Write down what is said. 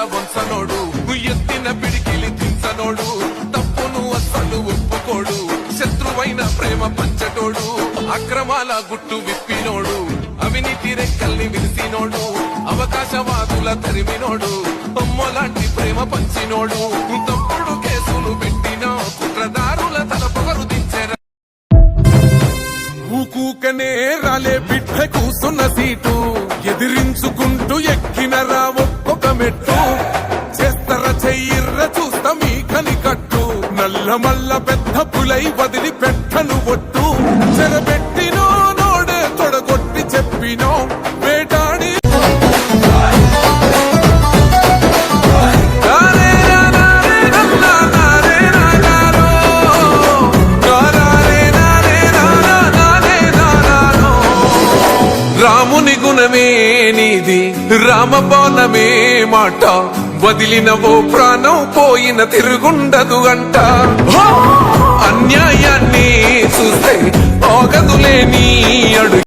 వంచనోడు ఎత్తిన పిడికిలి దించనోడు తప్పును అస్సలు ఒప్పుకోడు శత్రువైన ప్రేమ పంచటోడు అక్రమాల గుట్టు విప్పినోడు అవినీతి రెక్కల్ని విరిసినోడు అవకాశవాదుల తరిమినోడు బొమ్మలాంటి ప్రేమ పంచినోడు తప్పుడు కేసులు పెట్టిన కుట్రదారుల తల పొగరు దించెరా ఊకూకనే రాలే బిడ్డ కూసున్న సీటు ఎదిరించుకుంటూ ఎక్కినరా ఒక్కొక్క మెట్టు చేస్తర చెయ్యిర్ర చూస్తా మీ కనికట్టు నల్ల మల్ల పెద్ద పులై వదిలి పెట్టను ఒట్టు చెరబెట్టినో నోడే తొడగొట్టి చెప్పినో వేటాడి రాముని గుణమే నీది రామబాణమే మాట వదిలినవో ప్రాణం పోయిన తిరుగుండదు అంట